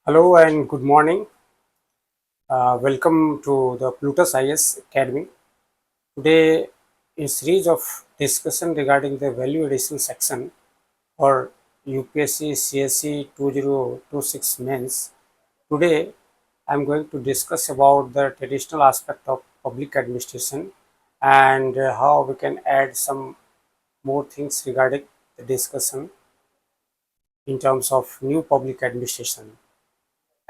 Hello and good morning. Welcome to the Plutus IAS Academy. Today, a series of discussion regarding the value addition section for UPSC CSC 2026 mains. Today, I am going to discuss about the traditional aspect of public administration and how we can add some more things regarding the discussion in terms of new public administration.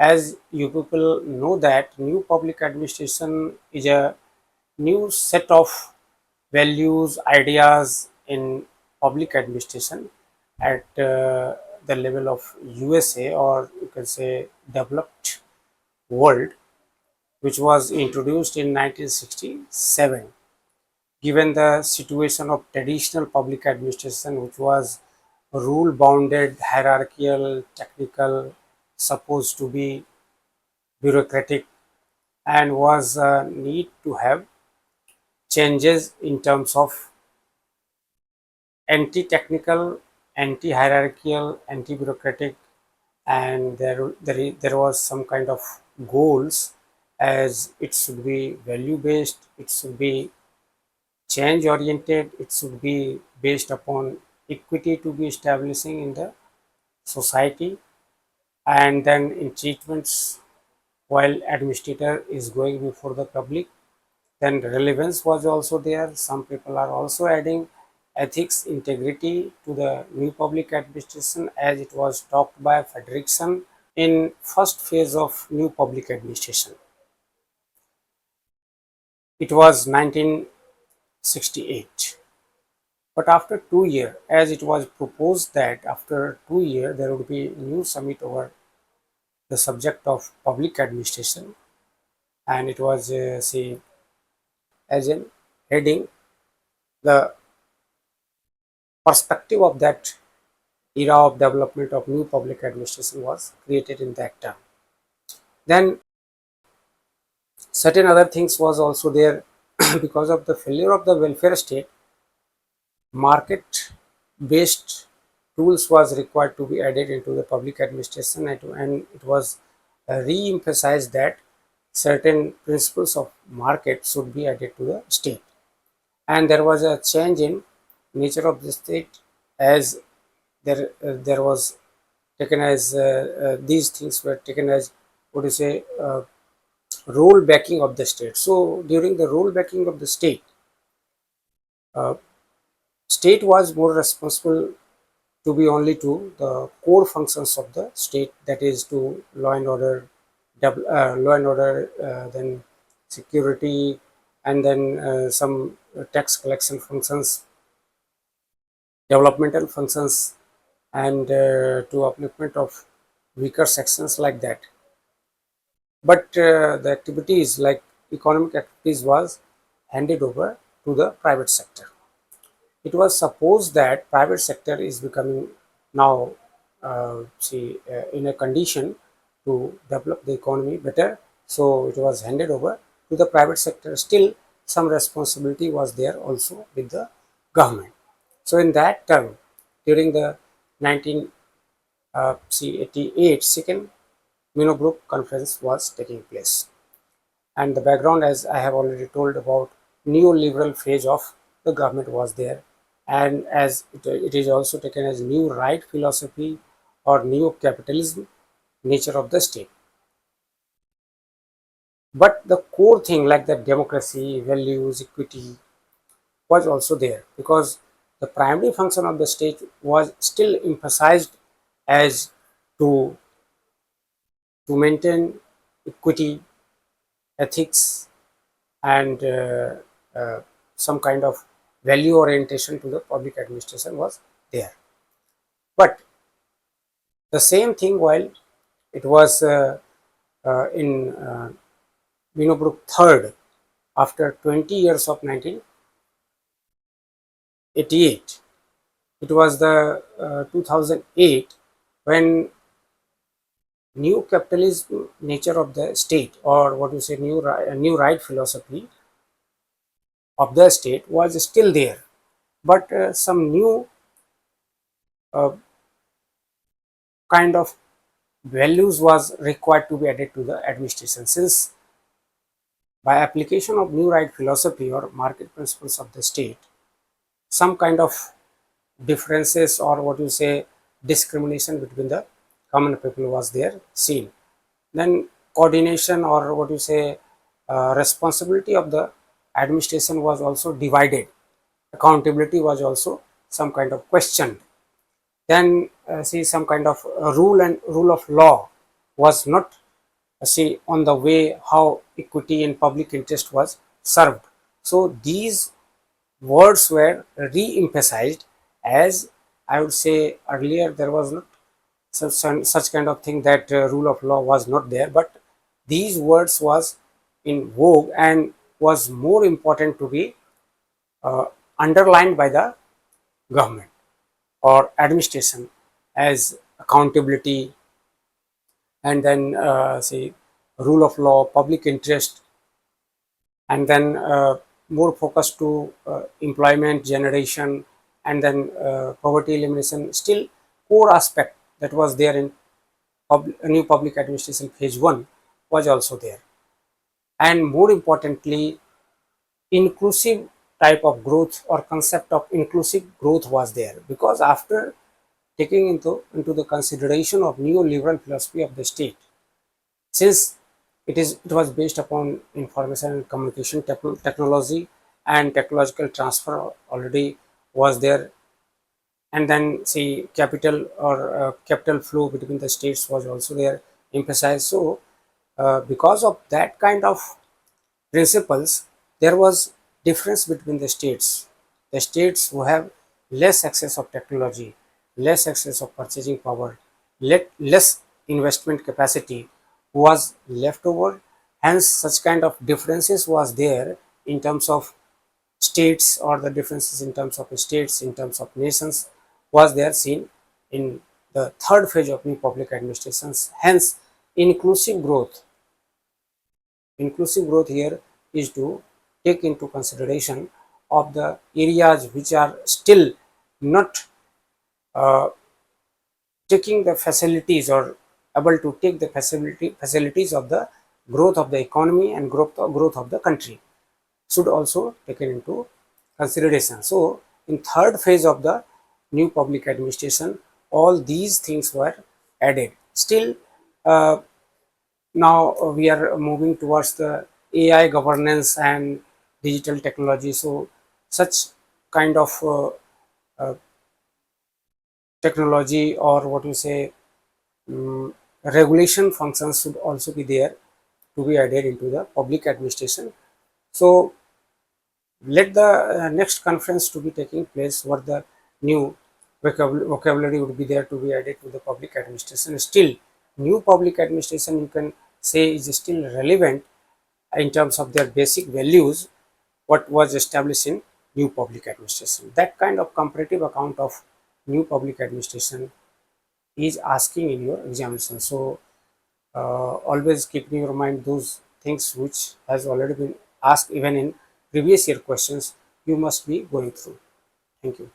As you people know that new public administration is a new set of values, ideas in public administration at the level of USA, or you can say developed world, which was introduced in 1967. Given the situation of traditional public administration, which was rule bounded, hierarchical, technical, supposed to be bureaucratic, and was a need to have changes in terms of anti-technical, anti-hierarchical, anti-bureaucratic, and there was some kind of goals, as it should be value-based, it should be change-oriented, it should be based upon equity to be establishing in the society, and then in treatments while administrator is going before the public. Then relevance was also there. Some people are also adding ethics, integrity to the new public administration, as it was talked by Frederickson in first phase of new public administration. It was 1968. But after 2 years, as it was proposed that after 2 years there would be new summit over the subject of public administration, and it was say as in heading the perspective of that era of development of new public administration was created in that term. Then certain other things was also there. Because of the failure of the welfare state, market based tools was required to be added into the public administration, and it was re-emphasized that certain principles of market should be added to the state, and there was a change in nature of the state, as there was taken as these things were taken as, what do you say, role backing of the state. So during the role backing of the uh, state was more responsible to be only to the core functions of the state, that is to law and order, then security, and then some tax collection functions, developmental functions, and to upliftment of weaker sections, like that. But the activities like economic activities was handed over to the private sector. It was supposed that private sector is becoming now in a condition to develop the economy better, so it was handed over to the private sector. Still some responsibility was there also with the government. So in that term, during the 1988 second Minobrook conference was taking place, and the background, as I have already told about, neoliberal phase of the government was there, and as it is also taken as new right philosophy or neo capitalism nature of the state. But the core thing like the democracy, values, equity was also there, because the primary function of the state was still emphasized as to maintain equity, ethics, and some kind of value orientation to the public administration was there. But the same thing, while it was in Minobrook third, after 20 years of 1988, it was the 2008 when new capitalism nature of the state, or what you say, new right philosophy of the state was still there, but some new uh, kind of values was required to be added to the administration, since by application of new right philosophy or market principles of the state, some kind of differences or what you say discrimination between the common people was there seen. Then coordination or what you say responsibility of the administration was also divided. Accountability was also some kind of questioned. Then see some kind of rule of law was not see on the way how equity and public interest was served. So these words were re-emphasized, as I would say earlier there was not such kind of thing that rule of law was not there, but these words was in vogue and was more important to be uh, underlined by the government or administration, as accountability and then say rule of law, public interest, and then more focus to employment generation, and then poverty elimination. Still core aspect that was there in new public administration phase 1 was also there. And more importantly, inclusive type of growth or concept of inclusive growth was there, because after taking into the consideration of neoliberal philosophy of the state, since it was based upon information and communication technology, and technological transfer already was there, and then see capital or capital flow between the states was also there emphasized. So because of that kind of principles, there was difference between the states who have less access of technology, less access of purchasing power, less investment capacity was left over. Hence such kind of differences was there in terms of states, or the differences in terms of states, in terms of nations was there seen in the third phase of new public administrations. Hence inclusive growth here is to take into consideration of the areas which are still not uh, taking the facilities or able to take the facilities of the growth of the economy and growth of the country should also taken into consideration. So in third phase of the new public administration, all these things were added. Still uh, now we are moving towards the AI governance and digital technology. So such kind of uh, technology or what you say regulation functions should also be there to be added into the public administration. So let the next conference to be taking place, what the new vocabulary would be there to be added to the public administration. Still new public administration you can say is still relevant in terms of their basic values, what was established in new public administration. That kind of comparative account of new public administration is asking in your examination. So always keep in your mind those things which has already been asked even in previous year questions you must be going through. Thank you.